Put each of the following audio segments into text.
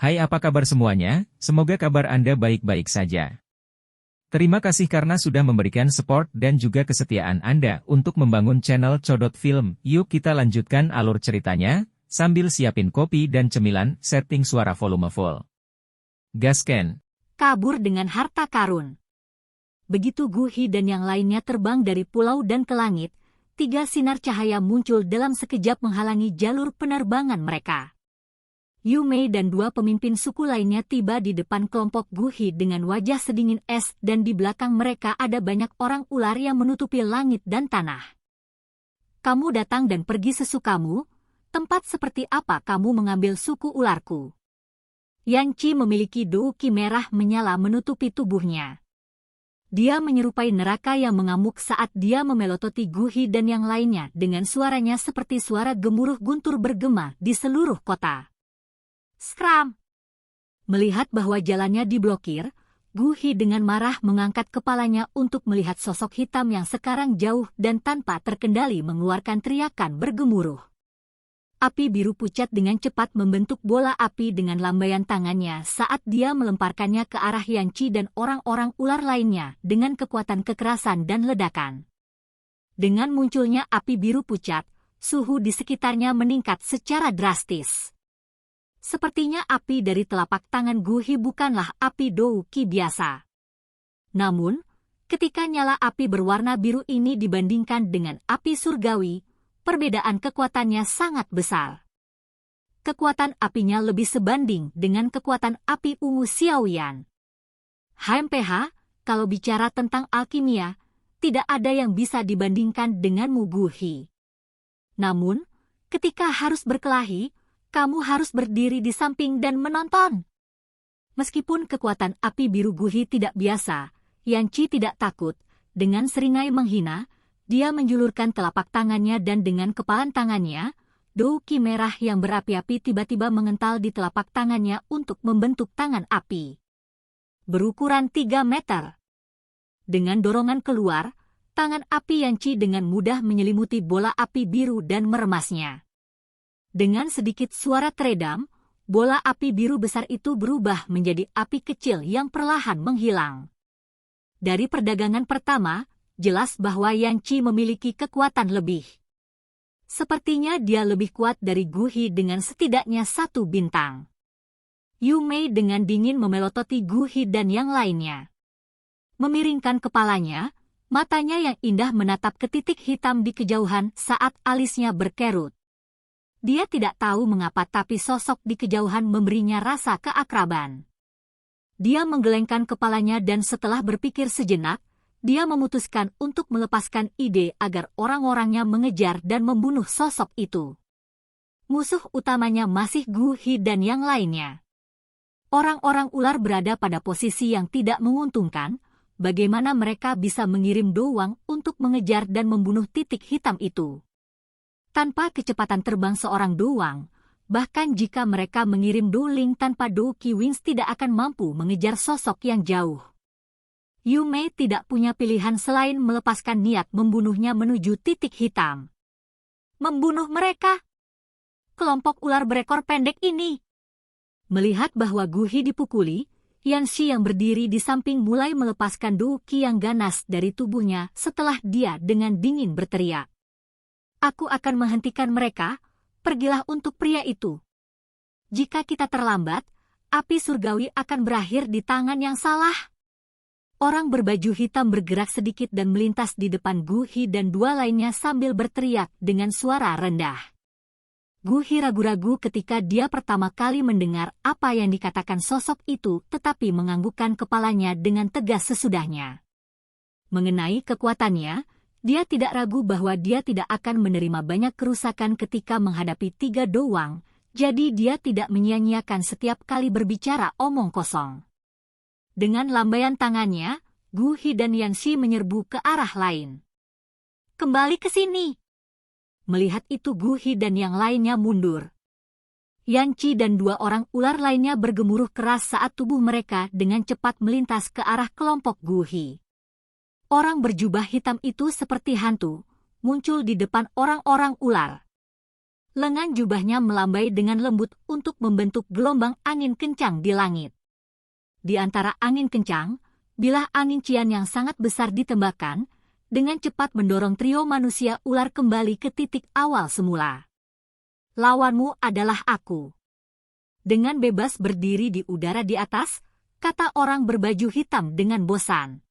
Hai, apa kabar semuanya? Semoga kabar Anda baik-baik saja. Terima kasih karena sudah memberikan support dan juga kesetiaan Anda untuk membangun channel Codot Film. Yuk kita lanjutkan alur ceritanya, sambil siapin kopi dan cemilan, setting suara volume full. Gasken. Kabur dengan harta karun. Begitu Gu Hi dan yang lainnya terbang dari pulau dan ke langit, 3 sinar cahaya muncul dalam sekejap menghalangi jalur penerbangan mereka. Yu Mei dan 2 pemimpin suku lainnya tiba di depan kelompok Gu Hi dengan wajah sedingin es dan di belakang mereka ada banyak orang ular yang menutupi langit dan tanah. Kamu datang dan pergi sesukamu, tempat seperti apa kamu mengambil suku ularku? Yan Qi memiliki douki merah menyala menutupi tubuhnya. Dia menyerupai neraka yang mengamuk saat dia memelototi Gu Hi dan yang lainnya dengan suaranya seperti suara gemuruh guntur bergema di seluruh kota. Skram! Melihat bahwa jalannya diblokir, Gu Hi dengan marah mengangkat kepalanya untuk melihat sosok hitam yang sekarang jauh dan tanpa terkendali mengeluarkan teriakan bergemuruh. Api biru pucat dengan cepat membentuk bola api dengan lambaian tangannya saat dia melemparkannya ke arah Yan Qi dan orang-orang ular lainnya dengan kekuatan kekerasan dan ledakan. Dengan munculnya api biru pucat, suhu di sekitarnya meningkat secara drastis. Sepertinya api dari telapak tangan Gu Hi bukanlah api douki biasa. Namun, ketika nyala api berwarna biru ini dibandingkan dengan api surgawi, perbedaan kekuatannya sangat besar. Kekuatan apinya lebih sebanding dengan kekuatan api ungu Xiaoyan. HMPH, kalau bicara tentang alkimia, tidak ada yang bisa dibandingkan denganmu Gu Hi. Namun, ketika harus berkelahi, kamu harus berdiri di samping dan menonton. Meskipun kekuatan api biru Gu Hi tidak biasa, Yan Qi tidak takut. Dengan seringai menghina, dia menjulurkan telapak tangannya dan dengan kepalan tangannya, douki merah yang berapi-api tiba-tiba mengental di telapak tangannya untuk membentuk tangan api. Berukuran 3 meter. Dengan dorongan keluar, tangan api Yan Qi dengan mudah menyelimuti bola api biru dan meremasnya. Dengan sedikit suara teredam, bola api biru besar itu berubah menjadi api kecil yang perlahan menghilang. Dari perdagangan pertama, jelas bahwa Yan Qi memiliki kekuatan lebih. Sepertinya dia lebih kuat dari Gu Hi dengan setidaknya 1 bintang. Yu Mei dengan dingin memelototi Gu Hi dan yang lainnya. Memiringkan kepalanya, matanya yang indah menatap ke titik hitam di kejauhan saat alisnya berkerut. Dia tidak tahu mengapa tapi sosok di kejauhan memberinya rasa keakraban. Dia menggelengkan kepalanya dan setelah berpikir sejenak, dia memutuskan untuk melepaskan ide agar orang-orangnya mengejar dan membunuh sosok itu. Musuh utamanya masih Gu Hi dan yang lainnya. Orang-orang ular berada pada posisi yang tidak menguntungkan, bagaimana mereka bisa mengirim doang untuk mengejar dan membunuh titik hitam itu. Tanpa kecepatan terbang seorang doang, bahkan jika mereka mengirim Douling tanpa douki wings tidak akan mampu mengejar sosok yang jauh. Yu Mei tidak punya pilihan selain melepaskan niat membunuhnya menuju titik hitam. Membunuh mereka? Kelompok ular berekor pendek ini. Melihat bahwa Gu Hi dipukuli, Yan Qi yang berdiri di samping mulai melepaskan douki yang ganas dari tubuhnya setelah dia dengan dingin berteriak. Aku akan menghentikan mereka, pergilah untuk pria itu. Jika kita terlambat, api surgawi akan berakhir di tangan yang salah. Orang berbaju hitam bergerak sedikit dan melintas di depan Gu Hi dan 2 lainnya sambil berteriak dengan suara rendah. Gu Hi ragu-ragu ketika dia pertama kali mendengar apa yang dikatakan sosok itu tetapi menganggukkan kepalanya dengan tegas sesudahnya. Mengenai kekuatannya, dia tidak ragu bahwa dia tidak akan menerima banyak kerusakan ketika menghadapi 3 doang, jadi dia tidak menyia-nyiakan setiap kali berbicara omong kosong. Dengan lambaian tangannya, Gu Hi dan Yan Qi menyerbu ke arah lain. Kembali ke sini. Melihat itu Gu Hi dan yang lainnya mundur. Yan Qi dan 2 orang ular lainnya bergemuruh keras saat tubuh mereka dengan cepat melintas ke arah kelompok Gu Hi. Orang berjubah hitam itu seperti hantu, muncul di depan orang-orang ular. Lengan jubahnya melambai dengan lembut untuk membentuk gelombang angin kencang di langit. Di antara angin kencang, bilah angin cian yang sangat besar ditembakkan, dengan cepat mendorong trio manusia ular kembali ke titik awal semula. Lawanmu adalah aku. Dengan bebas berdiri di udara di atas, kata orang berbaju hitam dengan bosan.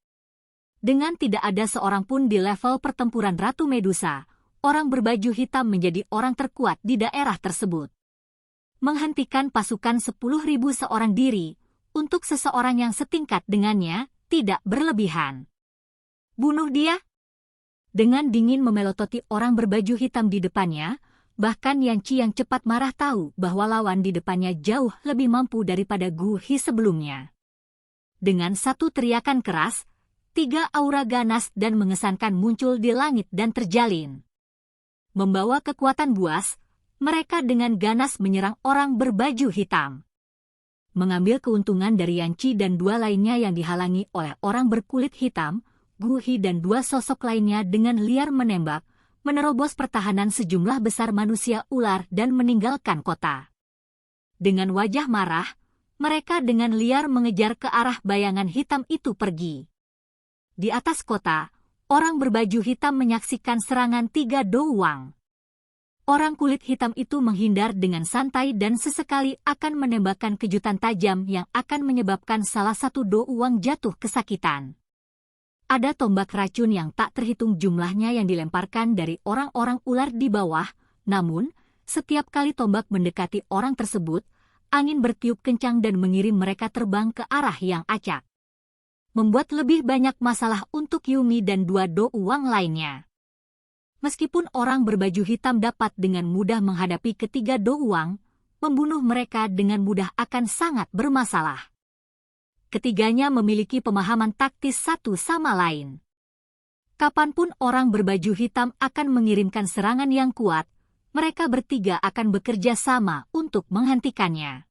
Dengan tidak ada seorang pun di level pertempuran Ratu Medusa, orang berbaju hitam menjadi orang terkuat di daerah tersebut. Menghentikan pasukan 10.000 seorang diri, untuk seseorang yang setingkat dengannya, tidak berlebihan. Bunuh dia? Dengan dingin memelototi orang berbaju hitam di depannya, bahkan Yan Qi yang cepat marah tahu bahwa lawan di depannya jauh lebih mampu daripada Gu Hi sebelumnya. Dengan satu teriakan keras, 3 aura ganas dan mengesankan muncul di langit dan terjalin. Membawa kekuatan buas, mereka dengan ganas menyerang orang berbaju hitam. Mengambil keuntungan dari Yan Qi dan 2 lainnya yang dihalangi oleh orang berkulit hitam, Gu Hi dan 2 sosok lainnya dengan liar menembak, menerobos pertahanan sejumlah besar manusia ular dan meninggalkan kota. Dengan wajah marah, mereka dengan liar mengejar ke arah bayangan hitam itu pergi. Di atas kota, orang berbaju hitam menyaksikan serangan 3 Douwang. Orang kulit hitam itu menghindar dengan santai dan sesekali akan menembakkan kejutan tajam yang akan menyebabkan salah satu Douwang jatuh kesakitan. Ada tombak racun yang tak terhitung jumlahnya yang dilemparkan dari orang-orang ular di bawah, namun, setiap kali tombak mendekati orang tersebut, angin bertiup kencang dan mengirim mereka terbang ke arah yang acak. Membuat lebih banyak masalah untuk Yumi dan 2 Douwang lainnya. Meskipun orang berbaju hitam dapat dengan mudah menghadapi ketiga Douwang, membunuh mereka dengan mudah akan sangat bermasalah. Ketiganya memiliki pemahaman taktis satu sama lain. Kapanpun orang berbaju hitam akan mengirimkan serangan yang kuat, mereka bertiga akan bekerja sama untuk menghentikannya.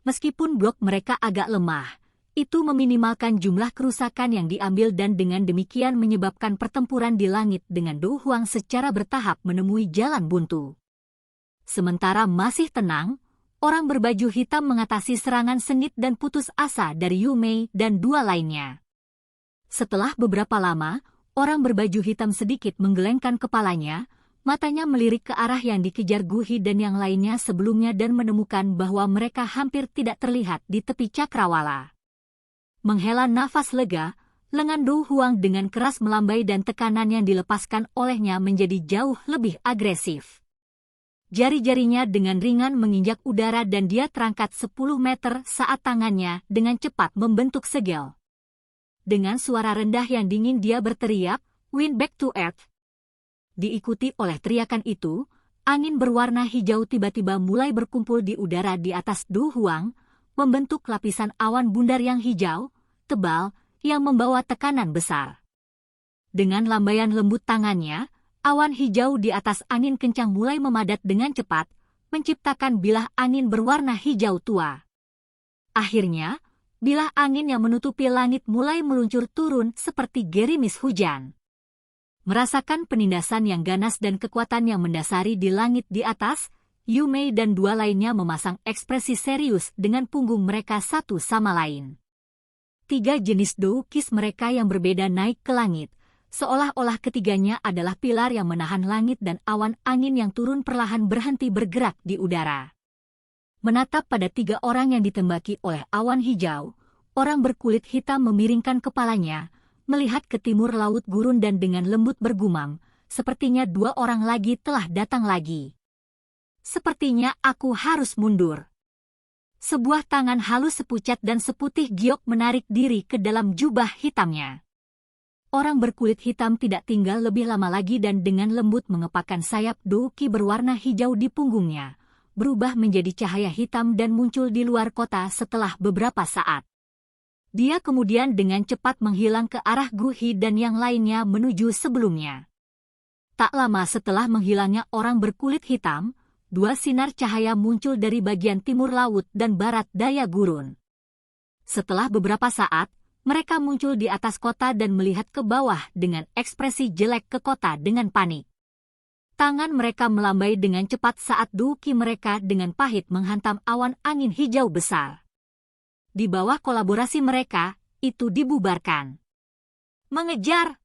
Meskipun blok mereka agak lemah, itu meminimalkan jumlah kerusakan yang diambil dan dengan demikian menyebabkan pertempuran di langit dengan Douwang secara bertahap menemui jalan buntu. Sementara masih tenang, orang berbaju hitam mengatasi serangan sengit dan putus asa dari Yu Mei dan 2 lainnya. Setelah beberapa lama, orang berbaju hitam sedikit menggelengkan kepalanya, matanya melirik ke arah yang dikejar Gu Hi dan yang lainnya sebelumnya dan menemukan bahwa mereka hampir tidak terlihat di tepi cakrawala. Menghela nafas lega, lengan Douwang dengan keras melambai dan tekanan yang dilepaskan olehnya menjadi jauh lebih agresif. Jari-jarinya dengan ringan menginjak udara dan dia terangkat 10 meter saat tangannya dengan cepat membentuk segel. Dengan suara rendah yang dingin dia berteriak, "Wind back to earth." Diikuti oleh teriakan itu, angin berwarna hijau tiba-tiba mulai berkumpul di udara di atas Douwang, membentuk lapisan awan bundar yang hijau, tebal, yang membawa tekanan besar. Dengan lambaian lembut tangannya, awan hijau di atas angin kencang mulai memadat dengan cepat, menciptakan bilah angin berwarna hijau tua. Akhirnya, bilah angin yang menutupi langit mulai meluncur turun seperti gerimis hujan. Merasakan penindasan yang ganas dan kekuatan yang mendasari di langit di atas, Yu Mei dan 2 lainnya memasang ekspresi serius dengan punggung mereka satu sama lain. 3 jenis doukis mereka yang berbeda naik ke langit, seolah-olah ketiganya adalah pilar yang menahan langit dan awan angin yang turun perlahan berhenti bergerak di udara. Menatap pada 3 orang yang ditembaki oleh awan hijau, orang berkulit hitam memiringkan kepalanya, melihat ke timur laut gurun dan dengan lembut bergumam, sepertinya 2 orang lagi telah datang lagi. Sepertinya aku harus mundur. Sebuah tangan halus sepucat dan seputih giok menarik diri ke dalam jubah hitamnya. Orang berkulit hitam tidak tinggal lebih lama lagi dan dengan lembut mengepakkan sayap douki berwarna hijau di punggungnya, berubah menjadi cahaya hitam dan muncul di luar kota setelah beberapa saat. Dia kemudian dengan cepat menghilang ke arah Gu Hi dan yang lainnya menuju sebelumnya. Tak lama setelah menghilangnya orang berkulit hitam, 2 sinar cahaya muncul dari bagian timur laut dan barat daya gurun. Setelah beberapa saat, mereka muncul di atas kota dan melihat ke bawah dengan ekspresi jelek ke kota dengan panik. Tangan mereka melambai dengan cepat saat duki mereka dengan pahit menghantam awan angin hijau besar. Di bawah kolaborasi mereka, itu dibubarkan. Mengejar!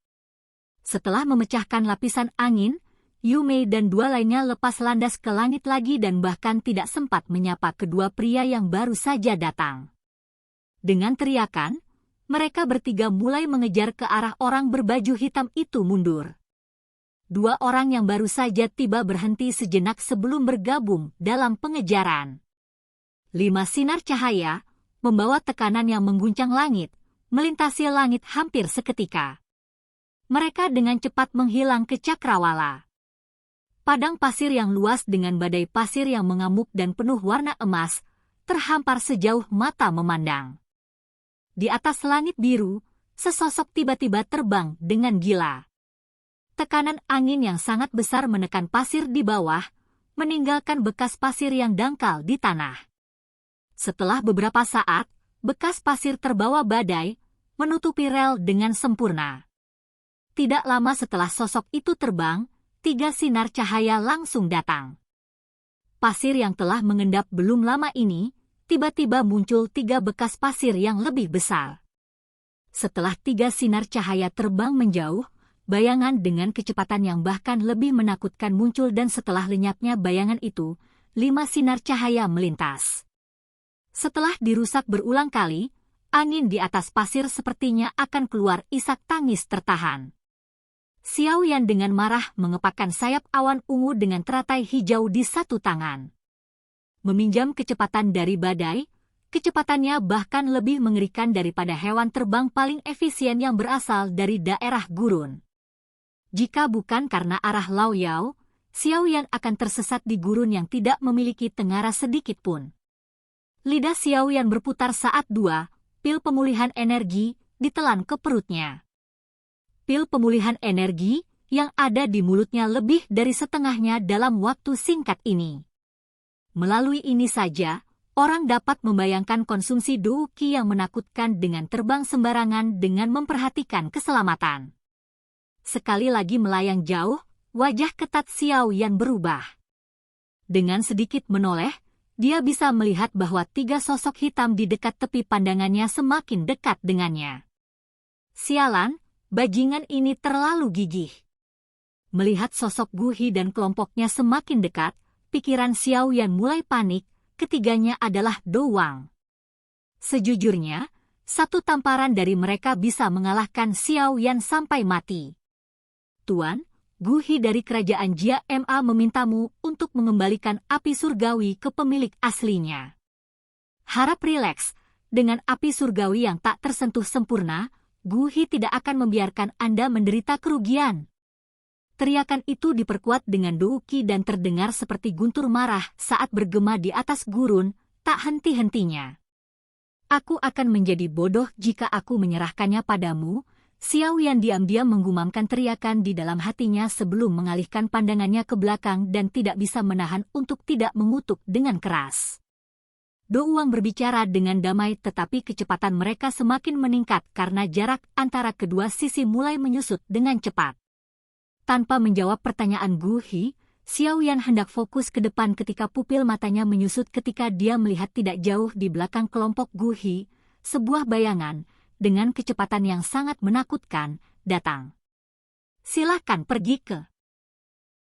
Setelah memecahkan lapisan angin, Yume dan dua lainnya lepas landas ke langit lagi dan bahkan tidak sempat menyapa kedua pria yang baru saja datang. Dengan teriakan, mereka bertiga mulai mengejar ke arah orang berbaju hitam itu mundur. Dua orang yang baru saja tiba berhenti sejenak sebelum bergabung dalam pengejaran. 5 sinar cahaya, membawa tekanan yang mengguncang langit, melintasi langit hampir seketika. Mereka dengan cepat menghilang ke cakrawala. Padang pasir yang luas dengan badai pasir yang mengamuk dan penuh warna emas, terhampar sejauh mata memandang. Di atas langit biru, sesosok tiba-tiba terbang dengan gila. Tekanan angin yang sangat besar menekan pasir di bawah, meninggalkan bekas pasir yang dangkal di tanah. Setelah beberapa saat, bekas pasir terbawa badai, menutupi rel dengan sempurna. Tidak lama setelah sosok itu terbang, 3 sinar cahaya langsung datang. Pasir yang telah mengendap belum lama ini, tiba-tiba muncul 3 bekas pasir yang lebih besar. Setelah 3 sinar cahaya terbang menjauh, bayangan dengan kecepatan yang bahkan lebih menakutkan muncul dan setelah lenyapnya bayangan itu, 5 sinar cahaya melintas. Setelah dirusak berulang kali, angin di atas pasir sepertinya akan keluar isak tangis tertahan. Xiao Yan dengan marah mengepakkan sayap awan ungu dengan teratai hijau di satu tangan. Meminjam kecepatan dari badai, kecepatannya bahkan lebih mengerikan daripada hewan terbang paling efisien yang berasal dari daerah gurun. Jika bukan karena arah Lao Yao, Xiao Yan akan tersesat di gurun yang tidak memiliki tengara sedikit pun. Lidah Xiao Yan berputar saat 2 pil pemulihan energi ditelan ke perutnya. Pil pemulihan energi yang ada di mulutnya lebih dari setengahnya dalam waktu singkat ini. Melalui ini saja, orang dapat membayangkan konsumsi Douqi yang menakutkan dengan terbang sembarangan dengan memperhatikan keselamatan. Sekali lagi melayang jauh, wajah ketat Xiao Yan berubah. Dengan sedikit menoleh, dia bisa melihat bahwa 3 sosok hitam di dekat tepi pandangannya semakin dekat dengannya. Sialan, bajingan ini terlalu gigih. Melihat sosok Gu Hi dan kelompoknya semakin dekat, pikiran Xiao Yan mulai panik, ketiganya adalah Do Wang. Sejujurnya, satu tamparan dari mereka bisa mengalahkan Xiao Yan sampai mati. Tuan, Gu Hi dari kerajaan Jia Ma memintamu untuk mengembalikan api surgawi ke pemilik aslinya. Harap rileks, dengan api surgawi yang tak tersentuh sempurna, Gu Hi tidak akan membiarkan Anda menderita kerugian. Teriakan itu diperkuat dengan Douqi dan terdengar seperti guntur marah saat bergema di atas gurun, tak henti-hentinya. Aku akan menjadi bodoh jika aku menyerahkannya padamu. Xiao Yan diam-diam menggumamkan teriakan di dalam hatinya sebelum mengalihkan pandangannya ke belakang dan tidak bisa menahan untuk tidak mengutuk dengan keras. Do Wang berbicara dengan damai tetapi kecepatan mereka semakin meningkat karena jarak antara kedua sisi mulai menyusut dengan cepat. Tanpa menjawab pertanyaan Gu Hi, Xiao Yan hendak fokus ke depan ketika pupil matanya menyusut ketika dia melihat tidak jauh di belakang kelompok Gu Hi, sebuah bayangan, dengan kecepatan yang sangat menakutkan, datang. Silahkan pergi ke.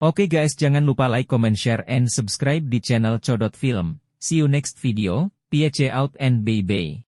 Oke guys, jangan lupa like, comment, share, and subscribe di channel Codot Film. See you next video, peace out and bye-bye.